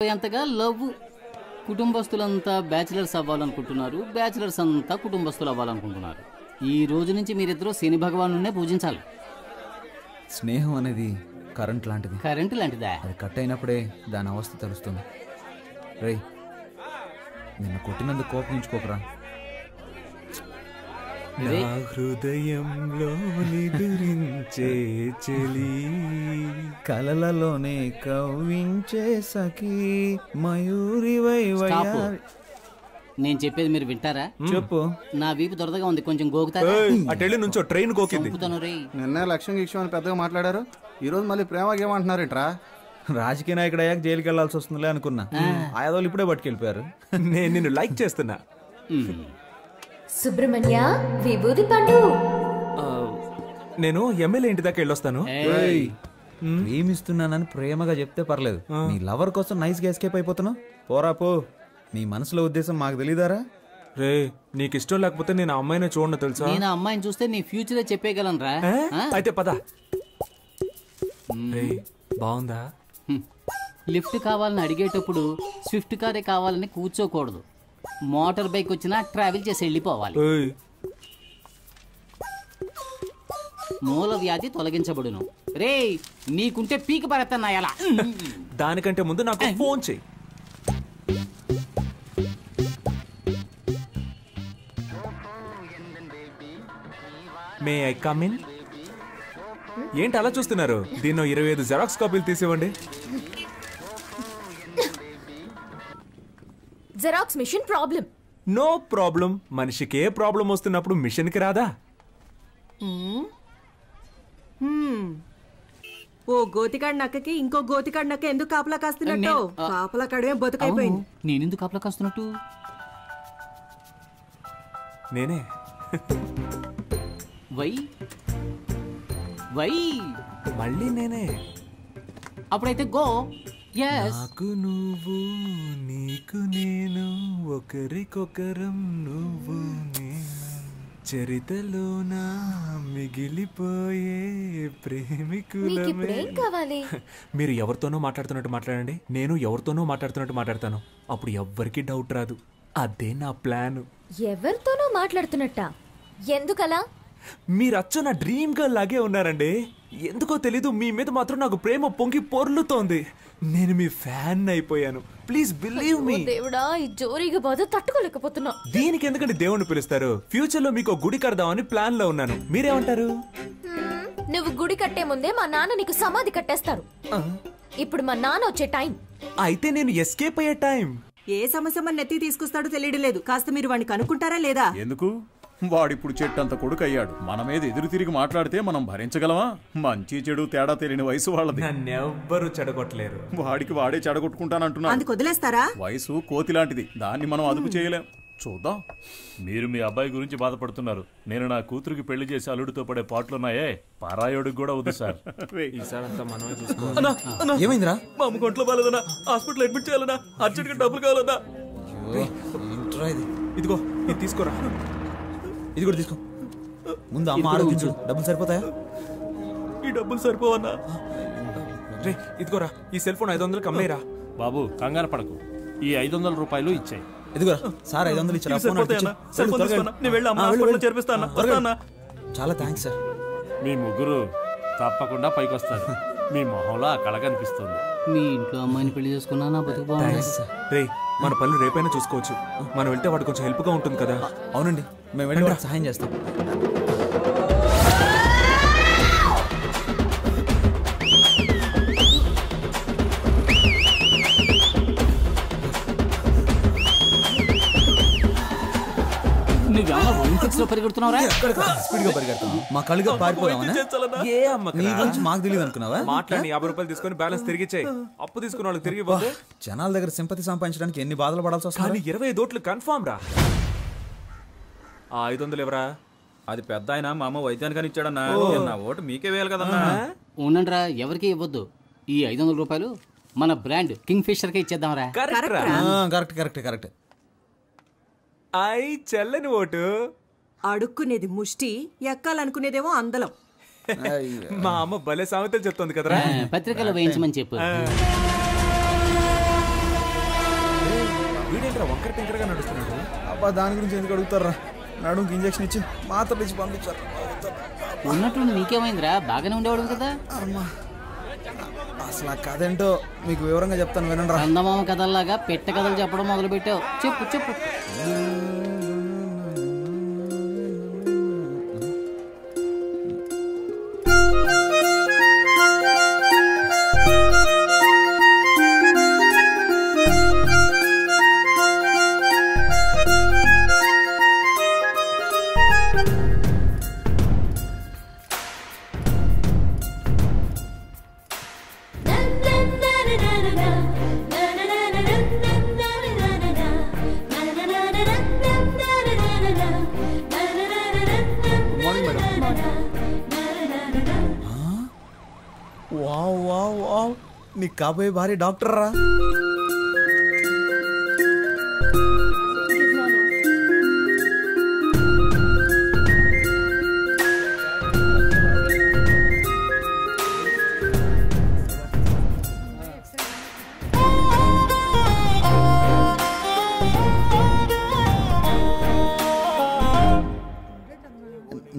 ఎంతగా love కుటుంబస్తులంతా bachelors అవ్వాలనుకుంటున్నారు, bachelors అంతా కుటుంబస్తులు అవ్వాలనుకుంటున్నారు. ఈ రోజు నుంచి మీరిద్దరూ శని భగవానునే పూజించాలి. స్నేహం అనేది కరెంట్ లాంటిది. కరెంట్ లాంటిదా? అది కట్ అయినప్పుడే దాని అవస్థ తెలుస్తుంది. రేయ్, నిన్ను కొట్టినందుకు కోపగించుకోకరా. రే, హృదయంలో నిదురించే చెలి, కలలలోనే కవ్వించే సఖీ మయూరి స్టాప్. నేను చెప్పేది మీరు వింటారా? చెప్పు. నా వీపు దొరదగా ఉంది, కొంచెం గోకుతారా? అటెళ్ళి నుంచో ట్రైన్ గోకింది. చంపుతాను రే. నిన్న లక్ష్యం గిక్ష్యం అని పెద్దగా మాట్లాడారు, ఈ రోజు మళ్ళీ ప్రేమ ఏమంటున్నారేంట్రా? రాజకీయ నాయకుడు అయ్యాక జైలుకి వెళ్లాల్సి వస్తుందిలే అనుకున్నా. ఆయాదోళ్ళు ఇప్పుడే పట్టుకెళ్ళిపోయారు. నేను నిన్ను లైక్ చేస్తున్నా. సుబ్రహ్మణ్య విభూది పండు. నేను ఎమ్మెల్యే ఇంటి దాకా వెళ్ళొస్తాను. ప్రేమిస్తున్నానని ప్రేమగా చెప్తే పర్లేదు, నీ లవర్ కోసం నైస్ గా ఎస్కేప్ అయిపోతున్నావు. పోరా పో. నీ మనసులో ఉద్దేశం మాకు తెలీదారా? రే, నీకు ఇష్టం లేకపోతే నేను ఆ అమ్మాయిని చూడను తెలుసా? నేను అమ్మాయిని చూస్తే నీ ఫ్యూచరే చెప్పేయగలను రా. అయితే పద. రే, బాగుందా? లిఫ్ట్ కావాలని అడిగేటప్పుడు స్విఫ్ట్ కారే కావాలని కూర్చోకూడదు. మోటార్ బైక్ వచ్చినా ట్రావెల్ చేసి వెళ్ళిపోవాలి. మూల వ్యాధి తొలగించబడును. రే, నీకుంటే పీకి పడతాను ఎలా? దానికంటే ముందు నాకు ఫోన్ చెయ్యి. May I come in? ఏంటి అలా చూస్తున్నారు? దీన్నో 25 జెరాక్స్ కాపీలు తీసివ్వండి. Xerox machine problem. No problem. మనిషికి ఏ ప్రాబ్లం వస్తున్నప్పుడు మిషన్ కి రాదా? ఓ గోతికాడి నక్కకి ఇంకో గోతికాడి నక్క ఎందుకు కాపలా కాస్తున్నట్టు? కాపలా కాడమే బతుకైపోయింది. నేనెందుకు కాపలా కాస్తున్నట్టు? నేనే. వై వై మళ్ళీ నేనే. అప్పుడైతే గో. నాకు నువ్వు, నీకు నేను, ఒకరికొకరం నువ్వు నేను, చరితలోన మిగిలిపోయే ప్రేమికులమే. కావాలి మీరు ఎవరితోనో మాట్లాడుతున్నట్టు మాట్లాడండి, నేను ఎవరితోనో మాట్లాడుతున్నట్టు మాట్లాడతాను. అప్పుడు ఎవ్వరికి డౌట్ రాదు. అదే నా ప్లాన్. ఎవరితోనో మాట్లాడుతున్నట్ట? ఎందుకలా? మీరు అచ్చ నా డ్రీమ్ గర్ల్ లాగే ఉన్నారండి. ఎందుకో తెలీదు, మీ మీద మాత్రం నాకు ప్రేమ పొంగి పొర్లుతోంది. నేను మీ ఫ్యాన్ అయిపోయాను. Please believe me. దేవుడా, ఈ జోరీగా బాధ తట్టుకోలేకపోతున్నా. దీనికి ఎందుకంటే దేవుణ్ణి పిలుస్తారు? ఫ్యూచర్ లో మీకు గుడి కడదామని ప్లాన్ లో ఉన్నాను. మీరేమంటారు? నువ్వు గుడి కట్టే ముందే మా నాన్న నీకు సమాధి కట్టేస్తారు. ఇప్పుడు మా నాన్న వచ్చే టైం. అయితే నేను ఎస్కేప్ అయ్యే టైం. ఏ సమస్య మన నెత్తి తీసుకొస్తాడో తెలియడం లేదు. కాస్త మీరు వాడిని కనుక్కుంటారా లేదా? ఎందుకు? వాడిప్పుడు చెట్టంత కొడుకు అయ్యాడు. మన మీద ఎదురు తిరిగి మాట్లాడితే మనం భరించగలమా? మంచి చెడు తేడా తెలియని వయసు వాళ్ళది. నన్నెవ్వరూ చెడగొట్టలేరు. వాడికి వాడే చెడగొట్టుకుంటానంటున్నా. అందుకు వదిలేస్తారా? వయసు కోతి లాంటిది, దాన్ని మనం అదుపు చేయలేం. చూద్దాం. మీరు మీ అబ్బాయి గురించి బాధపడుతున్నారు. నేను నా కూతురికి పెళ్లి చేసి అల్లుడితో పడే పాటలున్నాయే, పారాయోడికి కూడా వద్దు సార్. ఈసారంతా మనమే చూసుకోవాలి. ఏమైందిరా? మా అమ్మ కొంట్లో బాలేదన్నా, హాస్పిటల్ అడ్మిట్ చేయాలన్నా, అర్జెంట్ గా డబ్బులు కావాలన్నా. ఇదిగో, ఇది తీసుకోరా. ఇది కూడా తీసుకో. ముందు అమ్మ ఆరోగించు. డబ్బులు సరిపోతాయా? ఈ డబ్బులు సరిపోవన్నా? రే, ఇదిగోరా, ఈ సెల్ ఫోన్ 500 కమ్మేరా. బాబు, కంగారు పడకు, ఈ 500 రూపాయలు ఇచ్చాయి. ఇదిగోరా, సార్ 500 ఇచ్చారా? చాలా థ్యాంక్స్ సార్. మీ ముగ్గురు తప్పకుండా పైకొస్తారు. మీ మొహంలో ఆ కళ కనిపిస్తుంది. మీ ఇంట్లో అమ్మాయిని పెళ్లి చేసుకున్నా నా బతుకు బాగుంది. రే, మన పనులు రేపైనా చూసుకోవచ్చు. మనం వెళ్తే వాడు కొంచెం హెల్ప్ గా ఉంటుంది కదా. అవునండి, మేము వెళ్ళి వాడికి సహాయం చేస్తాం. నువ్వేమో ఒలింపిక్స్ లో పరిగెడుతున్నావురా? స్పీడ్ గా పరిగెడతాం. మా కళ్ళుగా పారిపోదామని. ఏ అమ్మ నీ గురించి మాకు తెలియదు అనుకున్నావా? మాట్లాడి 50 రూపాయలు తీసుకొని బ్యాలెన్స్ తిరిగి చేయి. అప్పు తీసుకున్న వాళ్ళకి తిరిగి పోతే జనాల దగ్గర సింపతి సంపాదించడానికి ఎన్ని బాధలు పడాల్సి వస్తుంది. కానీ 25 ఓట్లు కన్ఫామ్ రా. ఆ 500 ఎవరా? అది పెద్ద ఆయన మా అమ్మ వైద్యానికి ఇచ్చాడన్నా. నా ఓటు మీకే వేయాలి కదన్నా. ఉండండిరా, ఎవరికి ఇవ్వద్దు. ఈ 500 రూపాయలు మన బ్రాండ్ కింగ్ ఫిషర్ కే ఇచ్చేద్దాంరా. Correct correct correct. ఐ చెల్లని ఓటు. అడుక్కునేది ముష్టి, ఎక్కాలనుకునేదేమో అందలం. మా అమ్మ భలే సామెతలు చెప్తోంది కదరా. పత్రికలో వేయించమని చెప్పు. టింకరగా నడుస్తున్నాడు. అబ్బా దాని గురించి ఎందుకు అడుగుతారా? నడుముకి ఇంజక్షన్ ఇచ్చి మాత్రలు ఇచ్చి పంపించారు. ఉన్నట్టుండి నీకేమైందిరా? బాగానే ఉండేవాడు కదా. అమ్మా అసలు ఆ కథ ఏంటో మీకు వివరంగా చెప్తాను వినండి రా. చందమామ కథల్లాగా పెట్ట కథలు చెప్పడం మొదలు పెట్టావు. చెప్పు చెప్పు. వావ్ వావ్ వావ్, నీ కాబోయే భార్య డాక్టర్ రా.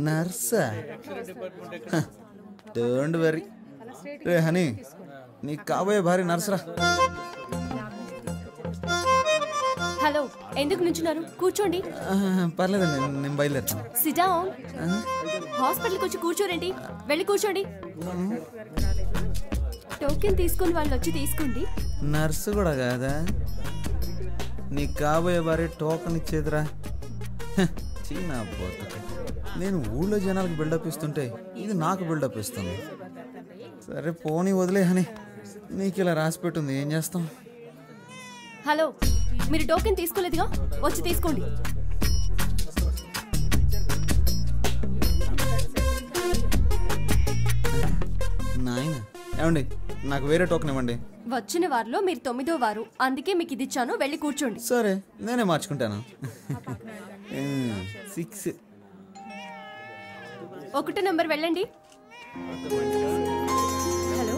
నర్సా? Don't worry. రే హనీ, నీ కాబోయే భార్య నర్సరా. హలో, ఎందుకు నుంచున్నారు? కూర్చోండి. పర్లేదండి, నేను బయలుదేరుతాను. SIT down. హాస్పిటల్కి వచ్చి కూర్చోరండి. వెళ్ళి కూర్చోండి. టోకెన్ తీసుకొని వాళ్ళు వచ్చి తీసుకోండి. నర్సు కూడా కాదా? నీ కాబోయే భార్య టోకెన్ ఇచ్చేదిరా. చీనా బతుక. నేను ఊళ్ళో జనాలకు బిల్డప్ ఇస్తుంటే ఇది నాకు బిల్డప్ ఇస్తుంది. సరే పోనీ వదిలే హనీ, నీకు ఇలా రాసి పెట్టుంది, ఏం చేస్తాం. హలో, మీరు టోకెన్ తీసుకోలేదుగా, వచ్చి తీసుకోండి. నాయన ఏమండి, నాకు వేరే టోకెన్ ఇవ్వండి. వచ్చిన వారిలో మీరు 9వ వారు, అందుకే మీకు ఇది ఇచ్చాను. వెళ్ళి కూర్చోండి. సరే నేనే మార్చుకుంటాను. 6. 1 నంబర్ వెళ్ళండి. Hello,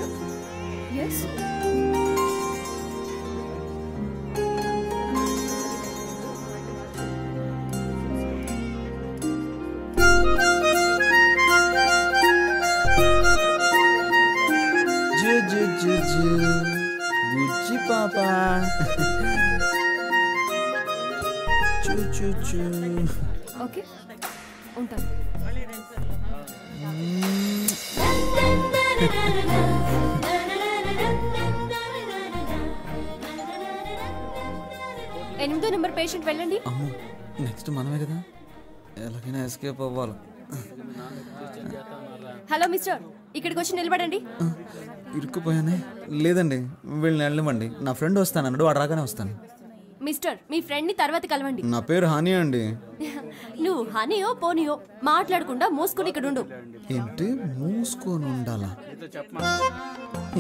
yes. బుజ్జి పాపా. ఓకే, ఉంటాను. ఎనిమిదో నెంబర్ పేషెంట్ వెళ్ళండి. అమ్మో, నెక్స్ట్ మనమే కదా, ఎలాగైనా ఎస్కేప్ అవ్వాలి. హలో మిస్టర్, ఇక్కడికి వచ్చి నిలబడండి. ఇరుక్కుపోయానే. లేదండి, వీళ్ళని వెళ్ళమండి. నా ఫ్రెండ్ వస్తానన్నాడు, వాడు రాగానే వస్తాను. మిస్టర్, మీ ఫ్రెండ్ ని తర్వాత కలవండి. నా పేరు హనీ అండి. నువ్వు హనీయో పోనీయో మాట్లాడకుండా మూసుకుని ఇక్కడ ఉండు. ఏంటి మూసుకొని ఉండాలా?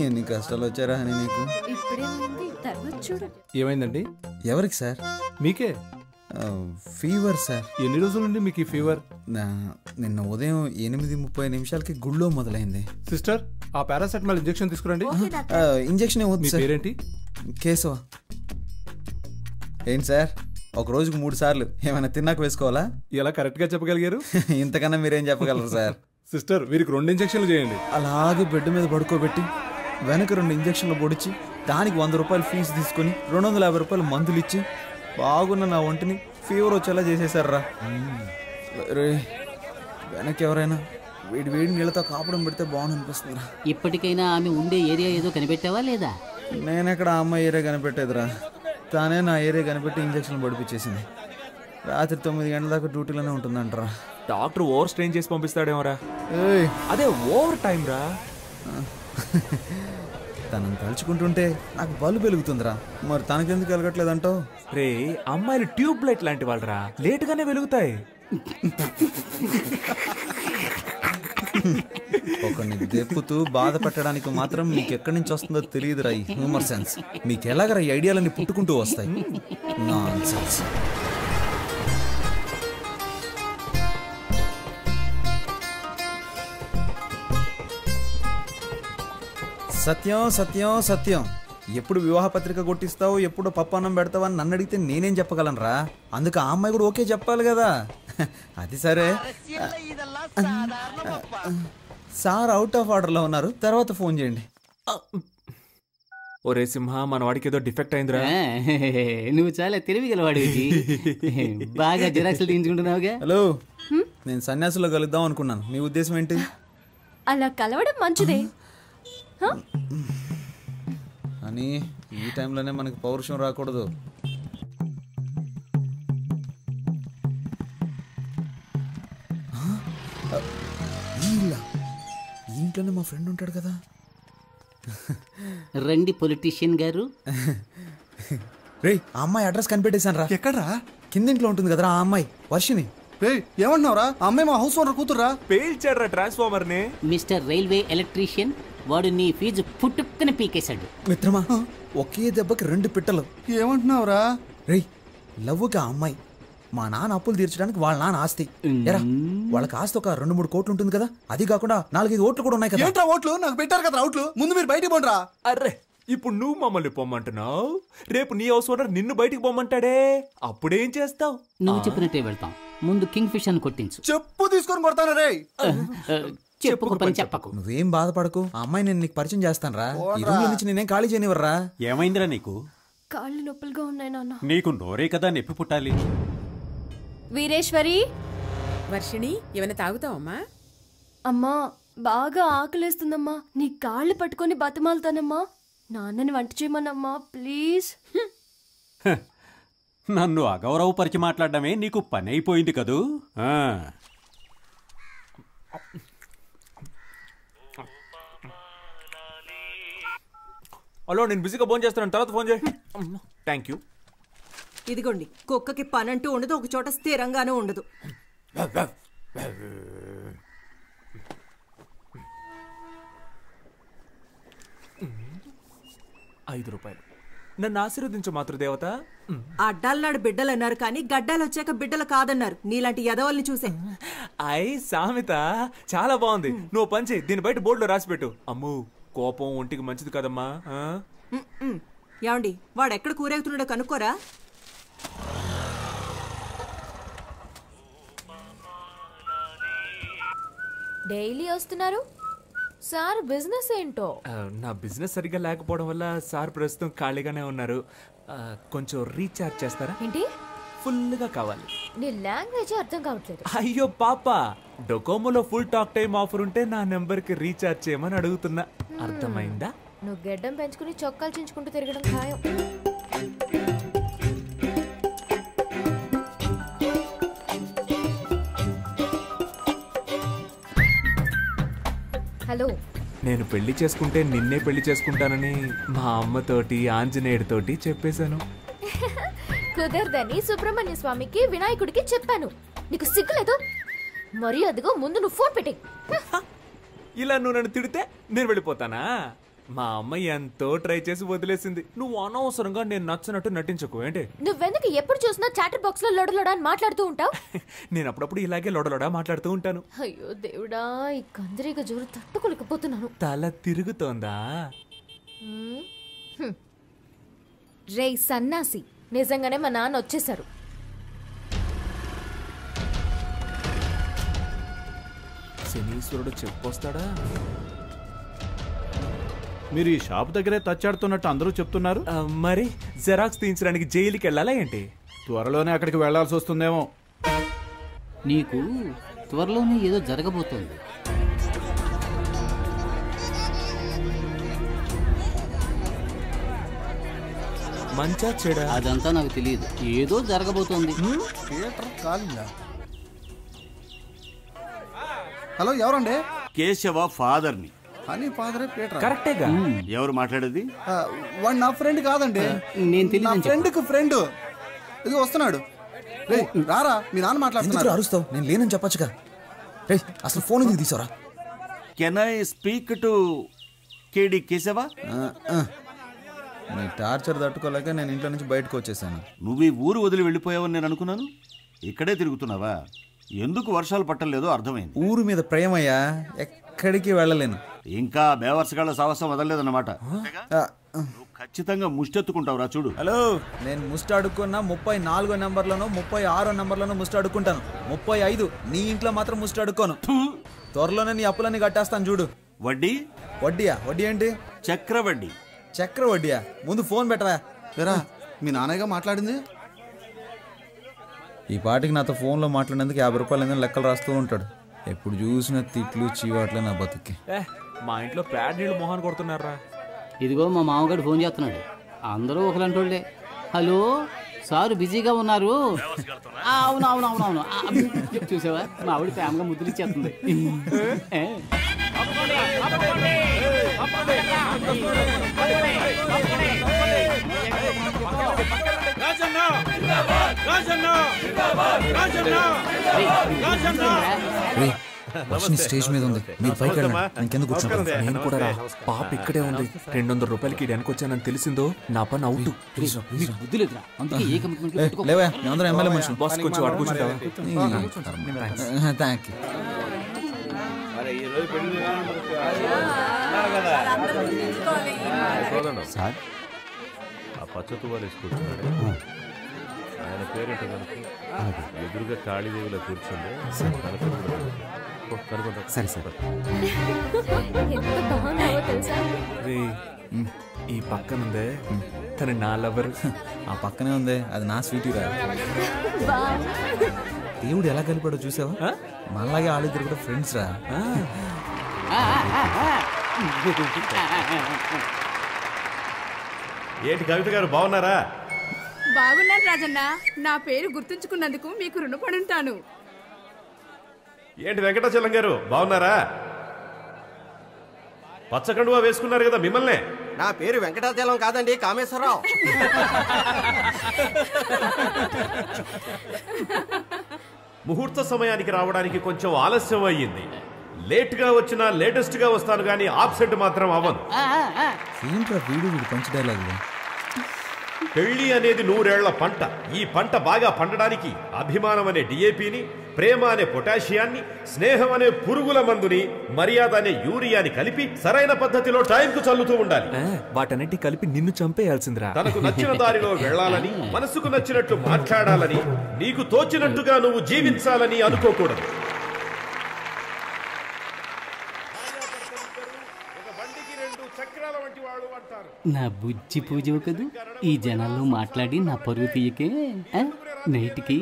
ఎన్ని కష్టాలు వచ్చారా హనీ నీకు? ఇప్పుడేమైంది, తర్వాత చూడు. ఏమైందండి? ఎవరికి సార్? మీకే ఫీవర్ సార్. ఎన్ని రోజుల నుండి మీకు ఈ ఫీవర్? నిన్న ఉదయం 8:30 గుళ్ళో మొదలైంది. సిస్టర్, ఆ పారాసెటమాల్ ఇంజెక్షన్ తీసుకురండి. ఇంజెక్షన్ ఏమవుతుంది సార్? పేరేంటి? కేశవ. ఏంటి సార్, ఒక రోజుకు 3 సార్లు ఏమైనా తిన్నాక వేసుకోవాలా? ఎలా కరెక్ట్ గా చెప్పగలిగారు? ఇంతకన్నా మీరేం చెప్పగలరు సార్? సిస్టర్, వీరికి 2 ఇంజెక్షన్లు చేయండి. అలాగే బెడ్ మీద పడుకోబెట్టి వెనక 2 ఇంజక్షన్లు పొడిచి దానికి 100 రూపాయలు ఫీజు తీసుకొని 250 రూపాయలు మందులు ఇచ్చి బాగున్న నా ఒంటిని ఫీవర్ వచ్చేలా చేసేసారా. రే, వెనక్కి ఎవరైనా వేడి వేడి నీళ్ళతో కాపడం పెడితే బాగుంది అనిపిస్తుందిరా. ఇప్పటికైనా ఆమె ఉండే ఏరియా ఏదో కనిపెట్టావా లేదా? నేనెక్కడ ఆ అమ్మాయి ఏరియా కనిపెట్టేదిరా, తానే నా ఏరియా కనిపెట్టి ఇంజక్షన్లు పడిపించేసింది. రాత్రి 9 గంటల దాకా డ్యూటీలోనే ఉంటుందంటరా. డాక్టర్ ఓవర్ స్ట్రెయిన్ చేసి పంపిస్తాడేమోరా. అదే ఓవర్ టైం రా. తనని తలుచుకుంటుంటే నాకు బల్బు వెలుగుతుందిరా. మరి తనకెందుకు వెలగట్లేదంటావు? రే, అమ్మాయిలు ట్యూబ్ లైట్ లాంటి వాళ్ళరా, లేటుగానే వెలుగుతాయి. ఒకరిని దెప్పుతూ బాధ పెట్టడానికి మాత్రం మీకు ఎక్కడి నుంచి వస్తుందో తెలియదురా ఈ హ్యూమర్ సెన్స్. మీకు ఎలాగరా ఈ ఐడియాలన్నీ పుట్టుకుంటూ వస్తాయి? నాన్సెన్స్. సత్యం సత్యం సత్యం, ఎప్పుడు వివాహ పత్రిక కొట్టిస్తావు, ఎప్పుడు పప్పు అన్నం పెడతావు అని నన్ను అడిగితే నేనేం చెప్పగలనురా? అందుకు ఆ అమ్మాయి కూడా ఓకే చెప్పాలి కదా. అది సరే, సార్ అవుట్ ఆఫ్ ఆర్డర్లో ఉన్నారు, తర్వాత ఫోన్ చేయండి. ఒరే సింహ, మన వాడికి ఏదో డిఫెక్ట్ అయిందిరా. నువ్వు చాలా తెలివిగలవాడివి. బాగా జిరాక్స్లు తీయించుకుంటున్నావుగా. హలో, నేను సన్యాసులో కలుద్దాం అనుకున్నాను, మీ ఉద్దేశం ఏంటి? అలా కలవడం మంచిదే. అని ఈ టైంలోనే మనకి పౌరుషం రాకూడదు. ఇంట్లోనే మా ఫ్రెండ్ ఉంటాడు కదా. రండి పొలిటీషియన్ గారు. రే, ఆ అమ్మాయి అడ్రస్ కనిపెట్టేశాను రా. ఎక్కడ్రా? కిందింట్లో ఉంటుంది కదరా ఆ అమ్మాయి, వర్షిని. రే, ఏమంటున్నావురా? అమ్మాయి మా హౌస్ ఓనర్ కూతుర్రా. పేల్చాడ్రా ట్రాన్స్ఫార్మర్ ని. మిస్టర్ రైల్వే ఎలక్ట్రీషియన్, వాడు నీ ఫీజు పుట్టుక్కని పీకేశాడు. మిత్రమా, ఒకే దెబ్బకి 2 పిట్టలు. ఏమంటున్నావురా? రేయ్, లవ్వుగా ఆ అమ్మాయి మా నాన్న అప్పులు తీర్చడానికి వాళ్ళ నాన్న ఆస్తి. ఎరా, వాళ్ళకి ఆస్తి ఒక 2-3 కోట్లు ఉంటుంది కదా. అది కాకుండా 4-5 ఓట్లు కూడా ఉన్నాయి కదా. ఏంట్రా ఓట్లు? నాకు పెట్టారు కదా అవుట్లు. ముందు మీరు బయటికి పోండిరా. అర్రే, ఇప్పుడు నువ్వు మమ్మల్ని పొమ్మంటున్నావు, రేపు నీ హౌస్ ఓనర్ నిన్ను బయటికి పొమ్మంటాడే, అప్పుడేం చేస్తావు? నువ్వు చెప్పినట్టే వెళ్తాం. ముందు కింగ్ ఫిష్ అని కొట్టించు. చెప్పు తీసుకొని కొడతాను రే. చెప్పుకు పని చెప్పకు. నువ్వేం బాధపడకు, ఆ అమ్మాయి నేను నీకు పరిచయం చేస్తాను రా. ఈ రూమ్ నుంచి నేనేం ఖాళీ చేయనివర్రా. ఏమైందిరా నీకు? కాళ్ళు నొప్పులుగా ఉన్నాయి నాన్న. నీకు నోరే కదా నొప్పి పుట్టాలి. వీరేశ్వరి, వర్షిణి, ఏమైనా తాగుతావమ్మా? అమ్మా బాగా ఆకలేస్తుందమ్మా, నీ కాళ్ళు పట్టుకొని బతిమాలుతానమ్మా. నాన్నని వంట చేయమనమ్మా ప్లీజ్. నన్ను అగౌరవపరిచి మాట్లాడడమే నీకు పని అయిపోయింది కదూ. హలో, నేను బిజీగా ఫోన్ చేస్తాను, తర్వాత ఫోన్ చేయి. Thank you. ఇదిగోండి, కుక్కకి పనంటూ ఉండదు, ఒక చోట స్థిరంగానూ ఉండదు. 5 రూపాయలు. నన్ను ఆశీర్వదించు మాతృదేవత. అడ్డాలనాడు బిడ్డలు అన్నారు కానీ గడ్డాలు వచ్చాక బిడ్డలు కాదన్నారు. నీలాంటి యదవల్ని చూసే. సామెత చాలా బాగుంది. నువ్వు పంచి దీని బయట బోర్డులో రాసిపెట్టు. అమ్ము, కోపం ఒంటికి మంచిది కదమ్మా. ఏమండి, వాడు ఎక్కడ కూరేగుతున్నాడో కనుక్కోరా. డైలీ వస్తున్నారు సార్, బిజినెస్ ఏంటో? నా బిజినెస్ సరిగ్గా లేకపోవడం వల్ల సార్ ప్రస్తుతం ఖాళీగానే ఉన్నారు. కొంచెం రీఛార్జ్ చేస్తారా? ఏంటి? ఫుల్గా కావాలి. నీ లాంగ్వేజ్ అర్థం కావట్లేదు. అయ్యో పాప, డొకోమోలో ఫుల్ టాక్ టైం ఆఫర్ ఉంటే నా నెంబర్కి రీఛార్జ్ చేయమని అడుగుతున్నా. అర్థమైందా? నువ్వు గెడ్డం పెంచుకుని చొక్కాలు చించుకుంటూ తిరగడం ఖాయం. హలో, నేను పెళ్లి చేసుకుంటే నిన్నే పెళ్లి చేసుకుంటానని మా అమ్మతోటి ఆంజనేయుడితోటి చెప్పేశాను. కుదరదని సుబ్రహ్మణ్య స్వామికి వినాయకుడికి చెప్పాను. నీకు సిగ్గులేదు? మరి అదిగో ముందు నువ్వు ఫోన్ పెట్టే. ఇలా నువ్వు నన్ను తిడితే నేను వెళ్ళిపోతానా? మా అమ్మ ఎంతో ట్రై చేసి వదిలేసింది. నువ్వు అనవసరంగా నేను నచ్చినట్టు నటించకు. ఏంటి? నువ్వెందుకు ఎప్పుడు చూసినా చాటర్ బాక్స్ లో లొడలొడా అని మాట్లాడుతూ ఉంటావు? నేను అప్పుడప్పుడు ఇలాగే లొడలొడా మాట్లాడుతూ ఉంటాను. అయ్యో దేవుడా, ఈ కందిరీగ జోరు తట్టుకోలేకపోతున్నాను. తల తిరుగుతోందా? రే సన్నాసి, నిజంగానే మా నాన్న వచ్చేసారు. శనీశ్వరుడు చెప్పొస్తాడా? మీరు ఈ షాప్ దగ్గరే తచ్చాడుతున్నట్టు అందరూ చెప్తున్నారు. మరి జెరాక్స్ తీయించడానికి జైలుకి వెళ్ళాలా ఏంటి? త్వరలోనే అక్కడికి వెళ్లాల్సి వస్తుందేమో. నీకు త్వరలోనే ఏదో జరగబోతోంది. మంచా చెడా అదంతా నాకు తెలియదు, ఏదో జరగబోతోంది. హలో, ఎవరండి? కేశవ ఫాదర్ని. అని ఫాదరే పీటర్. కరెక్టేగా. ఎవరు మాట్లాడేది? వాడు నా ఫ్రెండ్ కాదండి, నా ఫ్రెండ్కి ఫ్రెండ్. ఇది వస్తున్నాడు. రే రారా, మీ నాన్న మాట్లాడుతున్నారు. అరుస్తావు? నేను లేనని చెప్పొచ్చుగా. రే, అసలు ఫోన్ ఎందుకు తీసారా? కెన్ ఐ స్పీక్ టు కేడి కేశవ? నీ టార్చర్ తట్టుకోలేక నేను ఇంట్లో నుంచి బయటకు వచ్చేసాను. నువ్వు ఈ ఊరు వదిలి వెళ్ళిపోయావని నేను అనుకున్నాను. ఇక్కడే తిరుగుతున్నావా? ఎందుకు వర్షాలు పట్టలేదో అర్థమైంది. ఊరు మీద ప్రేమయ్యా, ఎక్కడికి వెళ్ళలేను. ఇంకా బేవర్సగాళ్ళ సాహసం వదలలేదన్నమాట. ఖచ్చితంగా ముష్టెత్తుకుంటావురా చూడు. హలో, నేను ముష్టి అడుక్కున్నా 34 నెంబర్లను 36 నెంబర్లను ముష్టి అడుక్కుంటాను. 35 నీ ఇంట్లో మాత్రం ముష్టి అడుక్కోను. త్వరలోనే నీ అప్పులన్నీ కట్టేస్తాను చూడు. వడ్డీ? వడ్డీయా? వడ్డీ ఏంటి? చక్రవడ్డీ. చక్ర వడ్డీయా? ముందు ఫోన్ పెట్టవా. లేరా మీ నాన్నగా మాట్లాడింది? ఈ పాటికి నాతో ఫోన్లో మాట్లాడినందుకు 50 రూపాయలు లెక్కలు రాస్తూ ఉంటాడు. ఎప్పుడు చూసిన తిట్లు చీవాట్లే నా బతుక్కి. మా ఇంట్లో ప్యాడ్ నీళ్ళు మొహాన్ కొడుతున్నారా. ఇదిగో మా మామగారు ఫోన్ చేస్తున్నాడు. అందరూ ఒకలంటోళ్ళే. హలో సార్, బిజీగా ఉన్నారు? అవునవునవునవును. చూసావా, మా ఆవిడ ప్రేమగా ముద్దులు ఇచ్చేస్తుంది. స్టేజ్ మీద ఉంది, మీరు పైకి ఇంకెందుకు కూర్చుంటారు? నేను కూడా రా. పాప ఇక్కడే ఉంది. 200 రూపాయలకి వెనక్కి వచ్చానని తెలిసిందో నా పని అవుట్. లేవా, మేమందరం ఎమ్మెల్యే మనుషులు. బాస్ కొంచెం అడుగు కూర్చుంటావా? Thank you. సార్, ఆ పచ్చ తువ్వాలు వేసుకుంటున్నాడు. ఆయన పేరేంటో కనుక ఎదురుగా కాళీదేవిలో కూర్చుంది. సరే సరే. ఈ పక్కనుందే తను నా లవర్. ఆ పక్కనే ఉంది, అది నా స్వీటీ రా. దేవుడు ఎలా కలిపాడో చూసావా? మనలాగే వాళ్ళిద్దరు కూడా ఫ్రెండ్స్ రా. ఏంటి కవిత గారు, బాగున్నారా? బాగున్నాను రాజన్న. నా పేరు గుర్తుంచుకున్నందుకు మీకు రుణపడి ఉంటాను. ఏంటి వెంకటాచలం గారు, బాగున్నారా? పచ్చకండువా వేసుకున్నారు కదా, మిమ్మల్నే. నా పేరు వెంకటాచలం కాదండి, కామేశ్వరరావు. ముహూర్త సమయానికి రావడానికి కొంచెం ఆలస్యం అయ్యింది. లేట్ గా వచ్చినా లేటెస్ట్ గా వస్తాను కానీ ఆబ్సెంట్ మాత్రం అవ్వను. పంచ డైలాగ్. పెళ్లి అనేది 100 ఏళ్ల పంట. ఈ పంట బాగా పండడానికి అభిమానం అనే డిఏపిని, ప్రేమ అనే పొటాషియాన్ని, స్నేహం అనే పురుగుల మందుని, మర్యాద అనే యూరియాని కలిపి సరైన పద్ధతిలో టైంకు చల్లుతూ ఉండాలి. వాటన్నిటి కలిపి నిన్ను చంపేయాల్సిందిరా. తనకు నచ్చిన దారిలో వెళ్లాలని, మనసుకు నచ్చినట్లు మాట్లాడాలని, నీకు తోచినట్టుగా నువ్వు జీవించాలని అనుకోకూడదు. నా బుజ్జి పూజ కదూ, ఈ జనాల్లో మాట్లాడి నా పరువు తీయకే. నైట్కి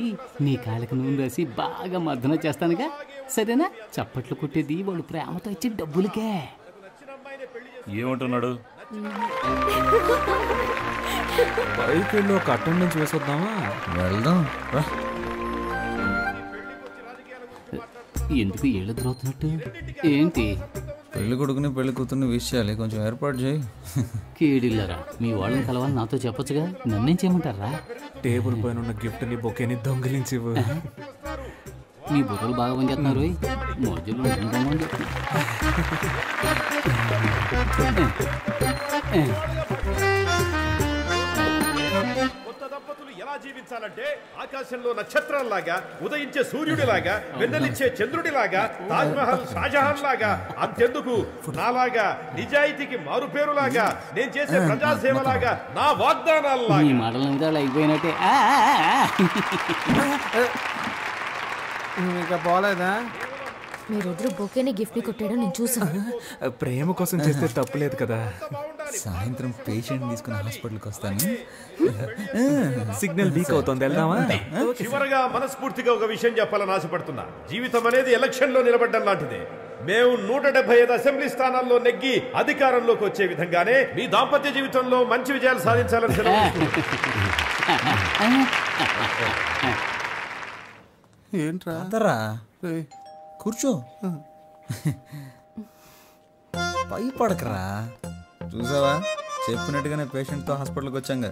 నీ కాళ్ళకి నూనె రాసి బాగా మర్దన చేస్తానుగా, సరేనా? చప్పట్లు కొట్టేది వాళ్ళు ప్రేమతో ఇచ్చే డబ్బులకే. ఏమంటున్నాడు? బైక్ వెళ్ళి ఒక అటెండెన్స్ వేసొద్దామా? వెళ్దాం. ఎందుకు ఏళ్ళు ద్రోతున్నట్టు ఏంటి? పెళ్లి కొడుకుని పెళ్లి కూతుర్ని విష్ చేయాలి, కొంచెం ఏర్పాటు చేయి. కీడిల్లరా, మీ వాళ్ళని కలవాలి నాతో చెప్పొచ్చుగా, నన్నేం చేయమంటారా? టేబుల్ పైన ఉన్న గిఫ్ట్ ని బొకేని దొంగిలించి మీ బుర్రలు బాగా పనిచేస్తున్నారు. మధ్యలో కొత్త దంపతులు ఎలా జీవించాలంటే ఆకాశంలో నక్షత్రాల్లాగా, ఉదయించే సూర్యుడిలాగా, వెన్నెలిచ్చే చంద్రుడిలాగా, తాజ్ మహల్ షాజహాన్ లాగా, అంతెందుకు నాలాగా, నిజాయితీకి మారుపేరులాగా, నేను చేసే ప్రజాసేవలాగా, నా వాగ్దానాల్లాగా. మీ మాటల మీద అయిపోయినట్టే. ఇంకా పోలేదా? మీరిద్దరు బొకేని గిఫ్ట్ ని కొట్టడం నేను చూసాను. ప్రేమ కోసం చేస్తే తప్పులేదు కదా. సాయంత్రం పేషెంట్ తీసుకుని హాస్పిటల్కి వస్తాను. సిగ్నల్ వీక్ అవుతుంది, వెళ్దామా? చివరగా మనస్ఫూర్తిగా ఒక విషయం చెప్పాలని ఆశపడుతున్నా. జీవితం అనేది ఎలక్షన్ లో నిలబడ్డం లాంటిదే. మేము 175 అసెంబ్లీ స్థానాల్లో నెగ్గి అధికారంలోకి వచ్చే విధంగానే మీ దాంపత్య జీవితంలో మంచి విజయాలు సాధించాలని ఏంట్రా? కూర్చో, పై పడకరా. చూసావా, చెప్పినట్టుగానే పేషెంట్తో హాస్పిటల్కి వచ్చాంగా.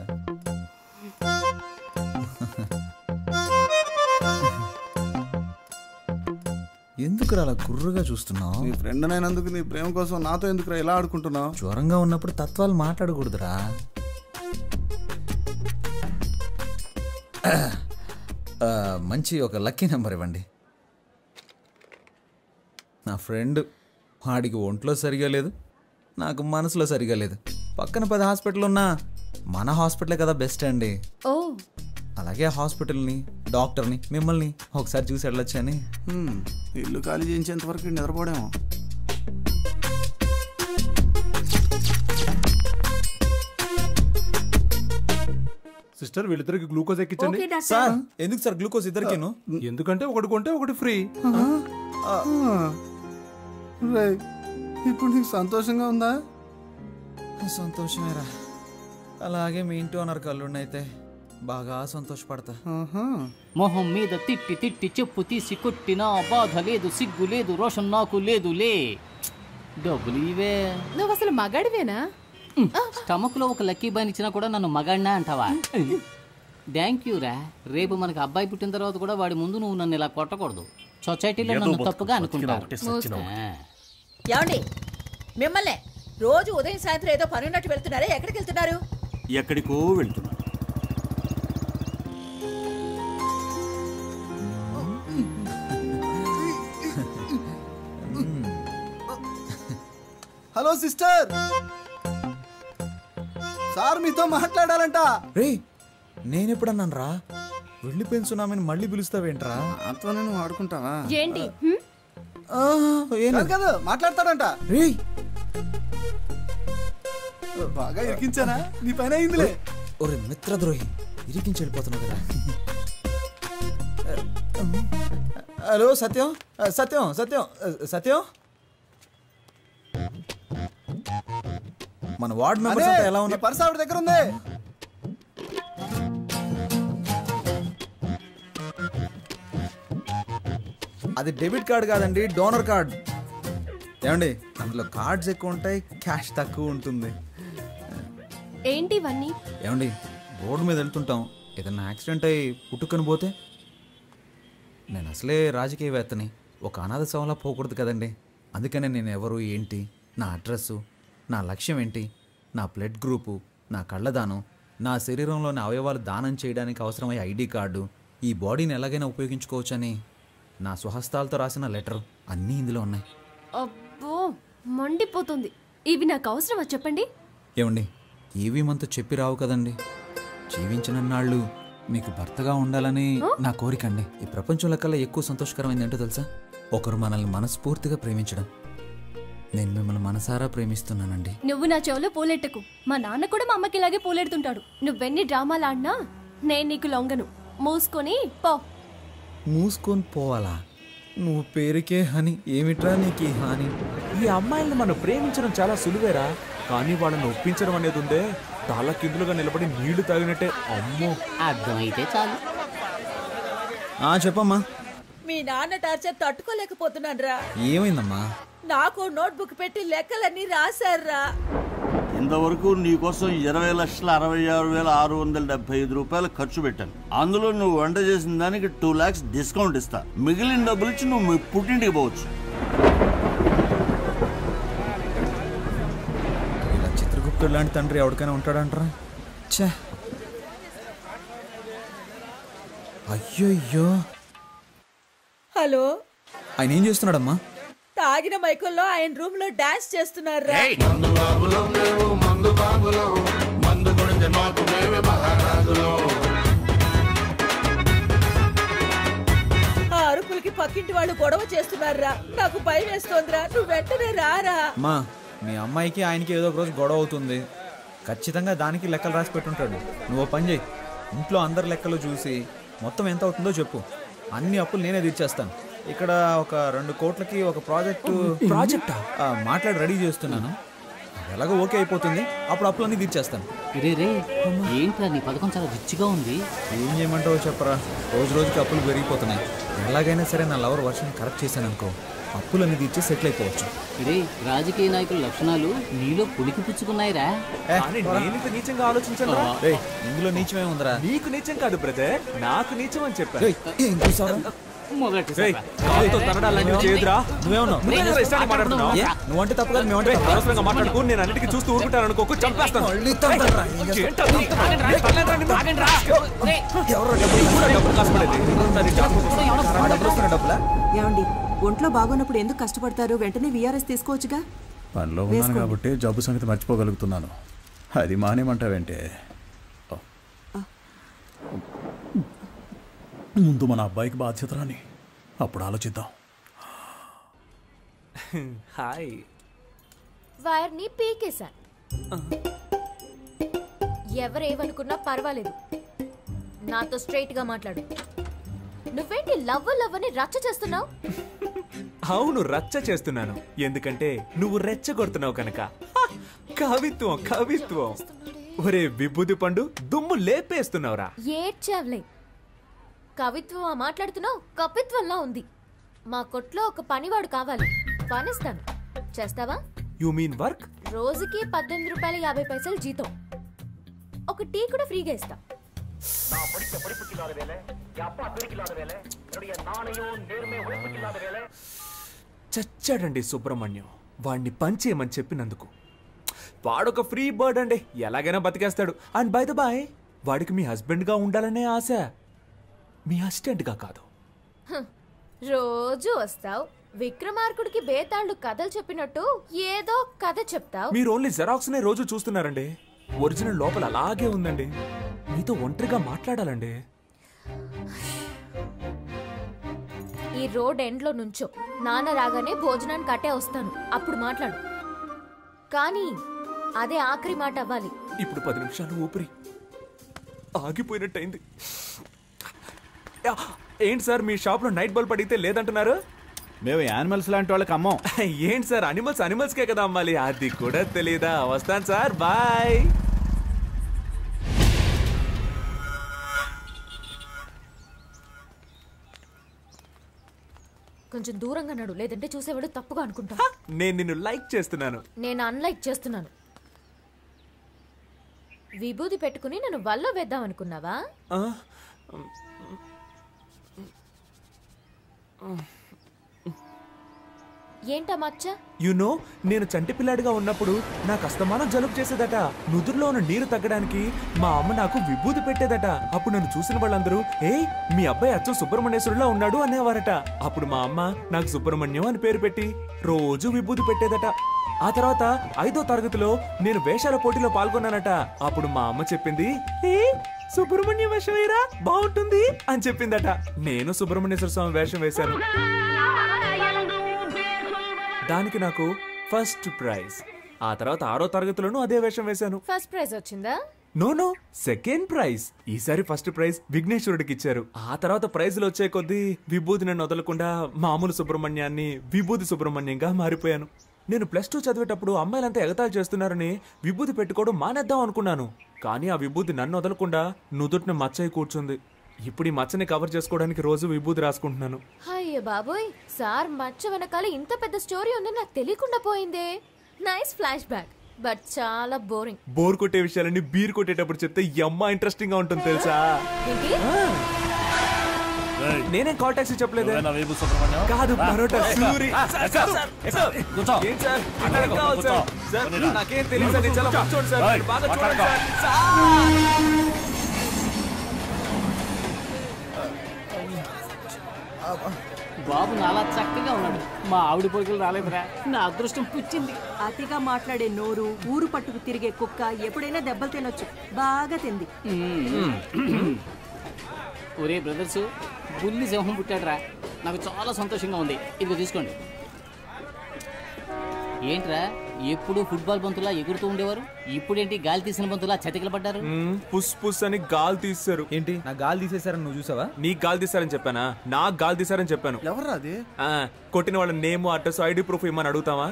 ఎందుకురా అలా గుర్రుగా చూస్తున్నావు? నీ ఫ్రెండ్ అయినందుకు నీ ప్రేమ కోసం నాతో ఎందుకురా ఇలా ఆడుకుంటున్నావు? జ్వరంగా ఉన్నప్పుడు తత్వాలు మాట్లాడకూడదురా. మంచి ఒక లక్కీ నెంబర్ ఇవ్వండి. నా ఫ్రెండ్, వాడికి ఒంట్లో సరిగా లేదు, నాకు మనసులో సరిగా లేదు. పక్కన 10 హాస్పిటల్ ఉన్నా మన హాస్పిటలే కదా బెస్ట్ అండి. ఓ అలాగే హాస్పిటల్ని, డాక్టర్ని, మిమ్మల్ని ఒకసారి చూసి వెళ్ళొచ్చని. ఇల్లు ఖాళీ చేయించేంత వరకు నిద్రపోడేమో. సిస్టర్ వీళ్ళిద్దరికి గ్లూకోజ్ ఎక్కించండి. Okay doctor. సార్ ఎందుకు సార్ గ్లూకోజ్ ఇద్దరికేను? ఎందుకంటే ఒకటి కొంటే ఒకటి ఫ్రీ. రేయ్, ఇప్పుడు నీకు సంతోషంగా ఉందా? సంతోషమేరా. అలాగే మీ ఇంటి ఓనర్ కళ్ళుండైతే బాగా సంతోషపడతా. మొహం మీద తిట్టి తిట్టి చెప్పు తీసి కొట్టినా బాధ లేదు, సిగ్గు లేదు, రోషన్ నాకు లేదులే. డబ్బులు ఇవే. నువ్వు అసలు మగాడివేనా? స్టమక్ లో ఒక లక్కీ బాయ్ ఇచ్చినా కూడా నన్ను మగాడినా అంటావా? థ్యాంక్ యూ రా. రేపు మనకి అబ్బాయి పుట్టిన తర్వాత కూడా వాడి ముందు నువ్వు నన్ను ఇలా కొట్టకూడదు. సొసైటీలో నన్ను తప్పుగా అనుకుంటారు. ఏమండి మిమ్మల్ని రోజు ఉదయం సాయంత్రం ఏదో పని ఉన్నట్టు వెళ్తున్నారే, ఎక్కడికి వెళ్తున్నారు? ఎక్కడికో వెళ్తున్నా. హలో సిస్టర్, సార్ మీతో మాట్లాడాలంట. రే నేనెప్పుడన్నాను రా వెళ్ళిపోయిన సునామీని మళ్ళీ పిలుస్తావేంట్రా? అంతా నేను ఆడుకుంటావా ఏంటి? కదా మాట్లాడతాడంట. రే బాగా ఇరికించానా? నీ పైన అయిందిలే. ఒరే మిత్రద్రోహి, ఇరికించి వెళ్ళిపోతున్నావు కదా. హలో సత్యం, సత్యం సత్యం సత్యం, మన వార్డ్ మెంబర్స్ అంతా ఎలా ఉన్నారు? పర్స్ ఆవిడ దగ్గర ఉంది. అది డెబిట్ కార్డ్ కాదండి, డోనర్ కార్డ్. ఏమండి అందులో కార్డ్స్ ఎక్కువ ఉంటాయి, క్యాష్ తక్కువ ఉంటుంది. ఏంటి ఇవన్నీ? ఏమండి రోడ్డు మీద వెళ్తుంటాం, ఏదన్నా యాక్సిడెంట్ అయ్యి పుట్టుకొని పోతే? నేను అసలే రాజకీయవేత్తని, ఒక అనాథ శవంలా పోకూడదు కదండి. అందుకనే నేను ఎవరు, ఏంటి, నా అడ్రస్సు, నా లక్ష్యం ఏంటి, నా బ్లడ్ గ్రూపు, నా కళ్ళదానం, నా శరీరంలోని అవయవాలు దానం చేయడానికి అవసరమయ్యే ఐడి కార్డు, ఈ బాడీని ఎలాగైనా ఉపయోగించుకోవచ్చని నా స్వహస్తాలతో రాసిన లెటర్ అన్నీ ఇందులో ఉన్నాయి. అబ్బో మండిపోతుంది. ఇవి నాకు అవసరమా చెప్పండి? ఏమండి ఏవి మనతో చెప్పి రావు కదండి. జీవించినన్నాళ్ళు మీకు భర్తగా ఉండాలని నా కోరికండి. ఈ ప్రపంచంలో కల్లా ఎక్కువ సంతోషకరమైంది ఏంటో తెలుసా? ఒకరు మనల్ని మనస్ఫూర్తిగా ప్రేమించడం. నేను మిమ్మల్ని మనసారా ప్రేమిస్తున్నానండి. నువ్వు నా చెవులో పూలెట్టకు. మా నాన్న కూడా మా అమ్మకి ఇలాగే పూలెడుతుంటాడు. నువ్వెన్ని డ్రామాలు ఆడినా నేను నీకు లొంగను. మూసుకొని పో. మూసుకొని పోవాలా? నువ్వు పేరుకే హని, ఏమిట్రా నీకు హాని? ఈ అమ్మాయిల్ని మనం ప్రేమించడం చాలా సులువేరా, కానీ వాళ్ళని ఒప్పించడం అనేది ఉందే తల కిందులుగా నిలబడి నీళ్లు తాగినట్టే. అమ్మో, అర్థమైతే చాలు. చెప్పమ్మా. మీ నాన్న టార్చర్ తట్టుకోలేకపోతున్నాను రా. ఏమైందమ్మా? నాకు నోట్బుక్ పెట్టి లెక్కలన్నీ రాశారా. ఇంతవరకు నీకోసం 20,66,675 రూపాయలు ఖర్చు పెట్టాను. అందులో నువ్వు వంట చేసిన దానికి 2 lakhs డిస్కౌంట్ ఇస్తా. మిగిలిన డబ్బులు ఇచ్చి నువ్వు మీ పుట్టింటికి పోవచ్చు. ఇలా చిత్రగుప్తుడు లాంటి తండ్రి ఎవరికైనా ఉంటాడంటారా? ఛే, అయ్యో. హలో, ఆయన ఏం చేస్తున్నాడమ్మా? తాగిన మైకుల్లో ఆయన రూమ్ లో డాన్స్ చేస్తున్నారా. ఆ అరుపులకి పక్కింటి వాళ్ళు గొడవ చేస్తున్నారా. నాకు భయం వేస్తోందిరా. నువ్వు వెంటనే రారా. అమ్మా మీ అమ్మాయికి ఆయనకి ఏదో ఒక రోజు గొడవ అవుతుంది. ఖచ్చితంగా దానికి లెక్కలు రాసి పెట్టుంటాడు. నువ్వు పని చేయి, ఇంట్లో అందరి లెక్కలు చూసి మొత్తం ఎంత అవుతుందో చెప్పు. అన్ని అప్పులు నేనే తీర్చేస్తాను. ఇక్కడ ఒక 2 కోట్లకి ఒక ప్రాజెక్టా మాట్లాడి రెడీ చేస్తున్నాను. ఎలాగో ఓకే అయిపోతుంది, అప్పుడు అప్పులన్నీ తీర్చేస్తాను. రే ఏంట్రా నీ పథకం చాలా రిచ్గా ఉంది. ఏం చేయమంటావో చెప్పరా, రోజు రోజుకి అప్పులు పెరిగిపోతున్నాయి. ఎలాగైనా సరే నా లవర్ వర్షన్ కరెక్ట్ చేశాను అనుకో, అప్పులన్నీ తీర్చి సెటిల్ అయిపోవచ్చు. రే రాజకీయ నాయకుల లక్షణాలు నీలో పులికి పుచ్చుకున్నాయిరా. నీచంగా ఆలోచించా. ఇందులో నీచమే ఉందిరా. నీకు నీచం కాదు బ్రదర్, నాకు నీచం అని చెప్పా. నువ్వంటే తప్పు కాదు, అవసరంగా మాట్లాడుకో. నేను అన్నిటికీ చూస్తూ ఊరుకుంటాను అనుకోకు, చంపేస్తాను. ఏమండి ఒంట్లో బాగున్నప్పుడు ఎందుకు కష్టపడతారు? వెంటనే విఆర్ఎస్ తీసుకోవచ్చుగా. పనిలో ఉన్నాను కాబట్టి జబ్బు సంగతి మర్చిపోగలుగుతున్నాను. అది మానేమంటావేంటే ముందు మన అబ్బాయికి బాధ్యత రాని అప్పుడు ఆలోచిద్దాం. హాయ్. వైర్ని పీకేశా. ఎవరేమనుకున్నా పర్వాలేదు, నాతో స్ట్రైట్ గా మాట్లాడు. నువ్వేంటి లవ్ అని రచ్చ చేస్తున్నావు? అవును, రచ్చ చేస్తున్నాను. ఎందుకంటే నువ్వు రెచ్చగొడుతున్నావు కనుక. కవిత్వం కవిత్వం. ఒరే విభూది పండు, దుమ్ము లేపేస్తున్నావురా. ఏడ్చావులే. కవిత్వం మాట్లాడుతున్నావు, కపిత్వంలా ఉంది. మా కొట్లో ఒక పనివాడు కావాలి, పనిస్తాను. చేస్తావా? You mean work? రోజుకి 18 రూపాయలు 50 పైసలు జీతం. ఒక టీ కూడా ఫ్రీగా ఇస్తా. చచ్చాడండి సుబ్రహ్మణ్యం, వాడిని పంచేయమని చెప్పినందుకు. వాడొక ఫ్రీ బర్డ్ అండి, ఎలాగైనా బతికేస్తాడు. అండ్ బై ద బాయ్, వాడికి మీ హస్బెండ్ గా ఉండాలనే ఆశ, మీ అసిస్టెంట్ గా కాదు. రోజు వస్తావు, విక్రమార్కుడికి బేతాళుడు కథలు చెప్పినట్టు ఏదో కథ చెప్తావు. మీరు ఓన్లీ జెరాక్స్ నే రోజు చూస్తున్నారండి. ఒరిజినల్ లోపల అలాగే ఉందండి. మీతో ఒంటరిగా మాట్లాడాలండి. ఈ రోడ్ ఎండ్ లో నుంచో, నాన్న రాగానే భోజనానికి అట్టే వస్తాను, అప్పుడు మాట్లాడు. కానీ అదే ఆఖరి మాట అవ్వాలి. ఇప్పుడు 10 నిమిషాలు ఊపిరి ఆగిపోయినట్టయింది. ఏంటి సార్, మీ షాప్ లో నైట్ బల్బ్ అడిగితే లేదంటున్నారు? మేము యానిమల్స్ లాంటి వాళ్ళకి అమ్మం. ఏంటి సార్, అనిమల్స్కే కదా అమ్మాలి, అది కూడా తెలీదా? వస్తాను సార్, బాయ్. కొంచెం దూరంగా నడు, లేదంటే చూసేవాడు తప్పుగా అనుకుంటా. నేను నిన్ను లైక్ చేస్తున్నాను. నేను అన్లైక్ చేస్తున్నాను. విభూది పెట్టుకుని నన్ను వల్ల వేద్దాం అనుకున్నావా? ఏంటా మచ్చ? యునో, నేను చంటి పిల్లాడిగా ఉన్నప్పుడు నాకు అస్తమానం జలుబు చేసేదట. నుదురులో ఉన్న నీరు తగ్గడానికి మా అమ్మ నాకు విభూది పెట్టేదట. అప్పుడు నన్ను చూసిన వాళ్ళందరూ, ఏయ్ మీ అబ్బాయి అచ్చం సుబ్రహ్మణ్యేశ్వరులా ఉన్నాడు అనేవారట. అప్పుడు మా అమ్మ నాకు సుబ్రహ్మణ్యం అని పేరు పెట్టి రోజు విభూది పెట్టేదట. ఆ తర్వాత 5వ తరగతిలో నేను వేషాల పోటీలో పాల్గొన్నానట. అప్పుడు మా అమ్మ చెప్పింది, ఏ సుబ్రహ్మణ్యం వేషం వేయరా, బాగుంటుంది అని చెప్పిందట. నేను సుబ్రహ్మణ్యేశ్వర స్వామి వేషం వేశాను. దానికి నాకు ఫస్ట్ ప్రైజ్. ఆ తర్వాత 6వ తరగతిలోనూ అదే వేషం వేశాను. ఫస్ట్ ప్రైజ్ వచ్చిందా? No, second prize. ఈసారి ఫస్ట్ ప్రైజ్ విఘ్నేశ్వరుడికి ఇచ్చారు. ఆ తర్వాత ప్రైజులు వచ్చే కొద్దీ విభూది నన్ను వదలకుండా మామూలు సుబ్రహ్మణ్యాన్ని విభూది సుబ్రహ్మణ్యంగా మారిపోయాను. నేను +2 చదివేటప్పుడు అమ్మాయిలంతా ఎగతాళి చేస్తున్నారని విభూది పెట్టుకోవడం మానేద్దాం అనుకున్నాను. కానీ ఆ విభూది నన్ను వదలకుండా నుదుటిన మచ్చయి కూర్చుంది. ఇప్పుడు ఈ మచ్చని కవర్ చేసుకోవడానికి రోజు విభూది రాసుకుంటున్నాను. అయ్యో బాబోయ్, సార్ మచ్చ వెనకాల ఇంత పెద్ద స్టోరీ ఉందని నాకు తెలియకుండా పోయిందే. నైస్ ఫ్లాష్ బ్యాక్, బట్ చాలా బోరింగ్. బోర్ కొట్టే విషయాలన్నీ బీర్ కొట్టేటప్పుడు చెప్తే అమ్మ ఇంట్రెస్టింగ్ గా ఉంటుంది తెలుసా? నేనేం కాల్ టాక్సీ చెప్పలేదు. కాదు, పరోటా సూరి. నాకేం తెలియదు, చాలా మంచోడు సార్, బాగా చూడండి సార్. బాబు నాలా చక్కగా ఉన్నాడు, మా ఆవిడ పొరుగులు రాలేదురా. నా అదృష్టం పుచ్చింది. అతిగా మాట్లాడే నోరు, ఊరు పట్టుకు తిరిగే కుక్క ఎప్పుడైనా దెబ్బలు తినొచ్చు, బాగా తింది. ఒరే బ్రదర్స్, బుల్లి సింహం పుట్టాడురా, నాకు చాలా సంతోషంగా ఉంది. ఇదిగో తీసుకోండి. ఏంట్రా, ఎప్పుడు ఫుట్బాల్ బంతులా ఎగురుతూ ఉండేవారు, ఇప్పుడేంటి గాలి తీసిన బంతులా చతికిల పడ్డారు? పుస్ పుస్ అని గాలి తీశారు. ఏంటి, నా గాలి తీసేశారని నువ్వు చూసావా? నీకు గాలి తీశారని చెప్పానా? నాకు గాలి తీశారని చెప్పాను. ఎవరు అది? కొట్టిన వాళ్ళ నేమ్, అడ్రస్, ఐడి ప్రూఫ్ ఇమ్మని అడుగుతావా?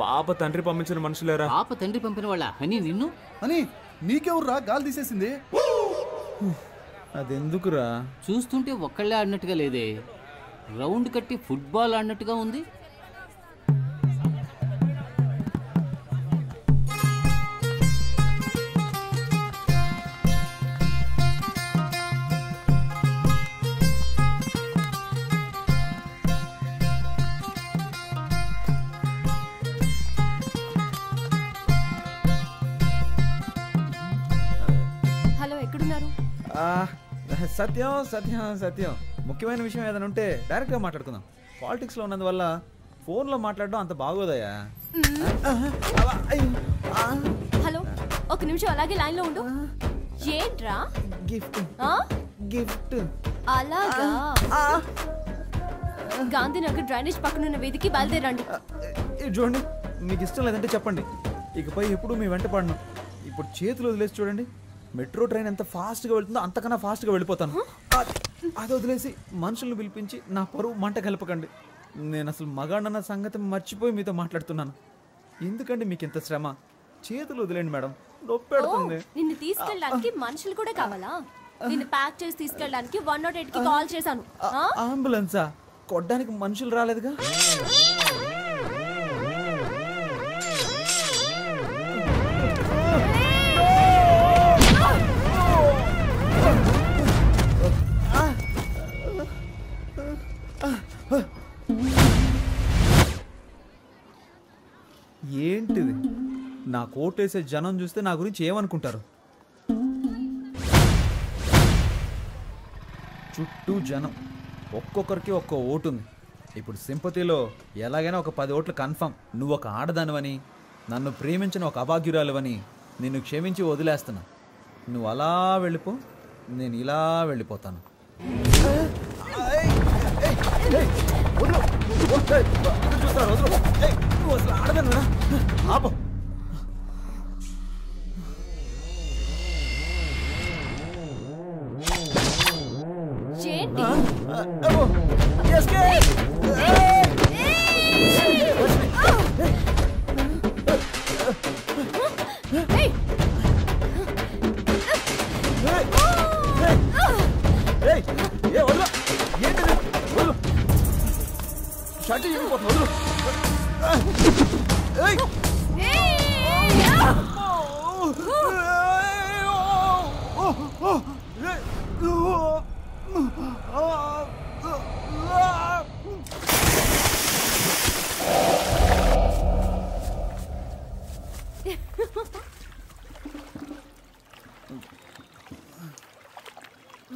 పాప తండ్రి పంపించిన మనుషులేరా. పాప తండ్రి పంపిన వాళ్ళ అని నిన్ను అని నీకెవర్రా గాలి తీసేసింది? అదెందుకురా? చూస్తుంటే ఒక్కళ్ళే ఆడినట్టుగా లేదే, రౌండ్ కట్టి ఫుట్బాల్ ఆడినట్టుగా ఉంది. హలో, ఎక్కడున్నారు? సత్యం సత్యం సత్యం, ముఖ్యమైన విషయం ఏదైనా ఉంటే డైరెక్ట్గా మాట్లాడుకుందాం. పాలిటిక్స్లో ఉన్నందువల్ల ఫోన్లో మాట్లాడడం అంత బాగోదయ్యా. హలో, ఒక నిమిషం అలాగే లైన్ లో ఉండు. ఏంట్రా? Gift gift. అలాగా గాంధీనగర్ డ్రైనేజ్ పక్కనున్న వీధికి బయలుదేరండి. చూడండి, మీకు ఇష్టం లేదంటే చెప్పండి, ఇకపై ఎప్పుడు మీ వెంట పడను. ఇప్పుడు చేతులు వదిలేసి చూడండి, మెట్రో ట్రైన్ ఎంత ఫాస్ట్గా వెళ్తుందో అంతకన్నా ఫాస్ట్గా వెళ్ళిపోతాను. అది వదిలేసి మనుషులను పిలిపించి నా పరువు మంట కలపకండి. నేను అసలు మగాడన్న సంగతి మర్చిపోయి మీతో మాట్లాడుతున్నాను. ఎందుకండి మీకు ఇంత శ్రమ? చేతులు వదిలేండి మేడం, నొప్పి పెడుతుంది. నిన్ను తీసుకెళ్ళడానికి మనుషులు కూడా కావాలా? నిన్ను ప్యాక్ చేసి తీసుకెళ్ళడానికి 108 కి కాల్ చేశాను. అంబులెన్సా? కొట్టడానికి మనుషులు రాలేదుగా. ఏంటిది? నా కోటేసే జనం చూస్తే నా గురించి ఏమనుకుంటారు? చుట్టూ జనం, ఒక్కొక్కరికి ఒక్కో ఓటు ఉంది. ఇప్పుడు సింపతిలో ఎలాగైనా ఒక 10 ఓట్లు కన్ఫర్మ్. నువ్వు ఒక ఆడదానివని, నన్ను ప్రేమించిన ఒక అభాగ్యురాలువని నిన్ను క్షమించి వదిలేస్తున్నా. నువ్వు అలా వెళ్ళిపో, నేను ఇలా వెళ్ళిపోతాను.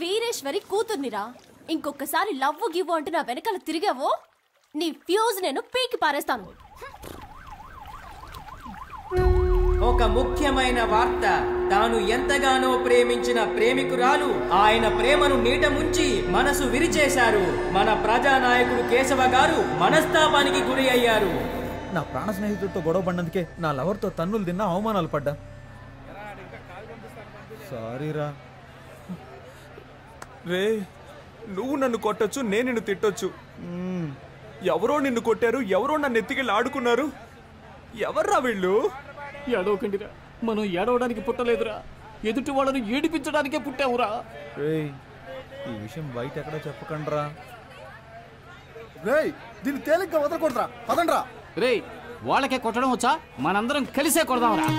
వీరేశ్వరి కూతుర్నిరా. ఇంకొకసారి లవ్వు గివ్వు అంటూ నా వెనకాల తిరిగావో నీ ఫ్యూజ్ నేను పీకి పారేస్తాను. ఒక ముఖ్యమైన వార్త. తాను ఎంతగానో ప్రేమించిన ప్రేమికురాలు ఆయన ప్రేమను నీట ముంచి మనసు విరిచేశారు. మన ప్రజానాయకుడు కేశవ గారు మనస్తాపానికి గురి అయ్యారు. నా ప్రాణ స్నేహితుడితో గొడవ పడినందుకే నా లవర్తో తన్నులు తిన్నా, అవమానాలు పడ్డా. సారీరా. రే, నువ్వు నన్ను కొట్టొచ్చు, నేను నిన్ను తిట్టొచ్చు. ఎవరో నిన్ను కొట్టారు, ఎవరో నన్ను ఎత్తికెళ్ళి ఆడుకున్నారు. ఎవర్రా వీళ్ళు? ఏడవకండిరా, మనం ఏడవడానికి పుట్టలేదురా, ఎదుటి వాళ్ళను ఏడిపించడానికే పుట్టావురా. ఈ విషయం బయట ఎక్కడ చెప్పకండ్రా. రేయ్, దీన్ని తేలిగ్గా వదలకూడదురా, పదండ్రా. రేయ్, వాళ్ళకే కొట్టడం వచ్చా? మనందరం కలిసే కొడదాంరా.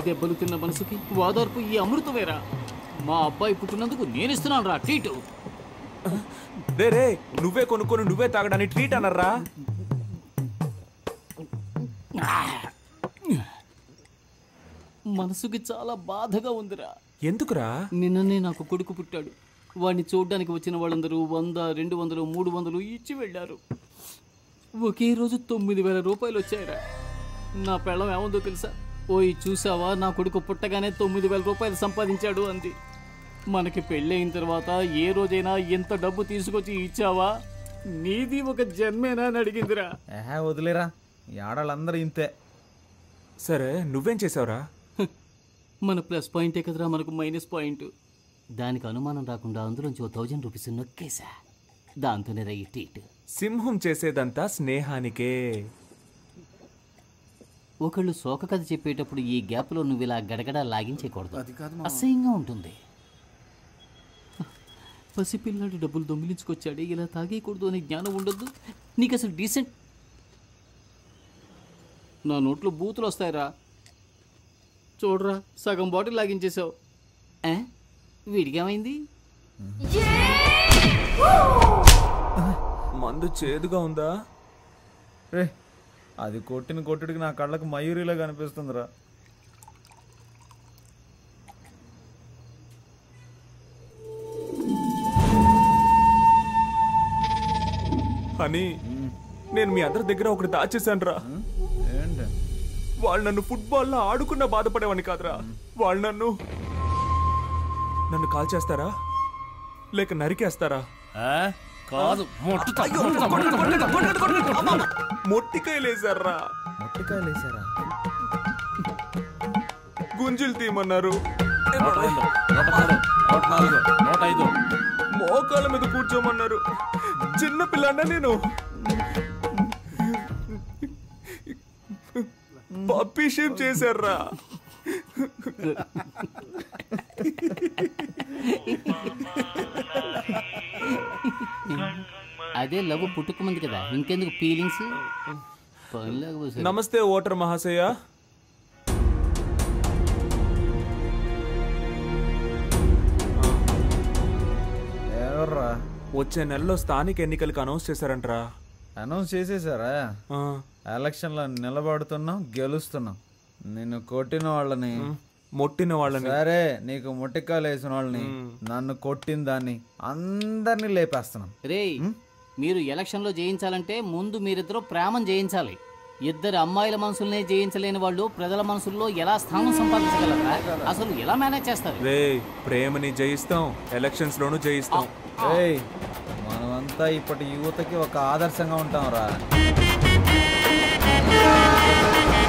దెబ్బలు తిన్న మనసుకి ఓదార్పు ఈ అమృతమేరా. మా అబ్బాయి పుట్టినందుకు నేను ఇస్తున్నాను రా ట్రీట్. రే, నువ్వే కొనుక్కొని నువ్వే తాగడానికి ట్రీట్ అన్నారా? మనసుకి చాలా బాధగా ఉందిరా. ఎందుకురా? నిన్ననే నాకు కొడుకు పుట్టాడు. వాడిని చూడ్డానికి వచ్చిన వాళ్ళందరూ 100, 200, 300 ఇచ్చి వెళ్ళారు. ఒకే రోజు 9,000 రూపాయలు వచ్చాయిరా. నా పెళ్ళం ఏముందో తెలుసా? ఓయ్ చూసావా, నా కొడుకు పుట్టగానే 9,000 రూపాయలు సంపాదించాడు అంది. మనకి పెళ్ళయిన తర్వాత ఏ రోజైనా ఎంత డబ్బు తీసుకొచ్చి ఇచ్చావా? నీది ఒక జన్మేనా అని అడిగిందిరా. వదిలేరా, ఈ ఆడాళ్ళందరూ ఇంతే. సరే, నువ్వేం చేసావురా? మన ప్లస్ పాయింటే కదరా మనకు మైనస్ పాయింట్. దానికి అనుమానం రాకుండా అందులోంచి 1000 రూపీస్ నొక్కేసా. దాంతోనే రైట్. సింహం చేసేదంతా స్నేహానికే. ఒకళ్ళు శోక కథ చెప్పేటప్పుడు ఈ గ్యాప్లో నువ్వు ఇలా గడగడ లాగించేయకూడదు, అసహ్యంగా ఉంటుంది. పసిపిల్లాడు డబ్బులు దొంగిలించుకొచ్చాడే, ఇలా తాగేయకూడదు అనే జ్ఞానం ఉండొద్దు నీకు అసలు. డీసెంట్. నా నోట్లో బూతులు వస్తాయిరా. చూడరా, సగం బాటిల్ లాగించేసావు. వీడికేమైంది? మందు చేదుగా ఉందా? రే, అది కొట్టిన కొట్టుడికి నా కళ్ళకు మయూరిలా కనిపిస్తుందిరా. అని నేను మీ అందరి దగ్గర ఒకటి దాచేశాను రా. వాళ్ళు నన్ను ఫుట్బాల్లో ఆడుకున్నా బాధపడేవాడిని కాదురా. వాళ్ళు నన్ను కాల్ చేస్తారా లేక నరికేస్తారా? కాదు, మొట్టికాయలేసారా? మొట్టికాయలేసారా? గుంజులు తీయమన్నారు. 105 మోకాళ్ళ మీద కూర్చోమన్నారు. చిన్న పిల్లన్నా నేను. పప్పీ షేప్ చేశారా? అదే లవ్ పుట్టుకమంది కదా, ఇంకెందుకు ఫీలింగ్స్? నమస్తే ఓటర్ మహాశయ. ఎవర్రా? వచ్చే నెలలో స్థానిక ఎన్నికలకు అనౌన్స్ చేశారంటరా. అనౌన్స్ చేసేసారా? ఎలక్షన్ లో నిలబడుతున్నాం, గెలుస్తున్నాం. నిన్ను కొట్టిన వాళ్ళని, మొట్టిన వాళ్ళని, సరే నీకు మొట్టికాయలు వేసిన వాళ్ళని, నన్ను కొట్టిన దాన్ని అందరినీ లేపేస్తున్నాం. రే, మీరు ఎలక్షన్ లో జయించాలంటే ముందు మీరిద్దరూ ప్రేమం జయించాలి. ఇద్దరు అమ్మాయిల మనసుల్నే జయించలేని వాళ్ళు ప్రజల మనసుల్లో ఎలా స్థానం సంపాదించగలరా? అసలు ఎలా మేనేజ్ చేస్తారు? రే, ప్రేమని జయిస్తాం, ఎలక్షన్స్ లోను జయిస్తాం. మనమంతా ఇప్పటి యువతకి ఒక ఆదర్శంగా ఉంటాం రా.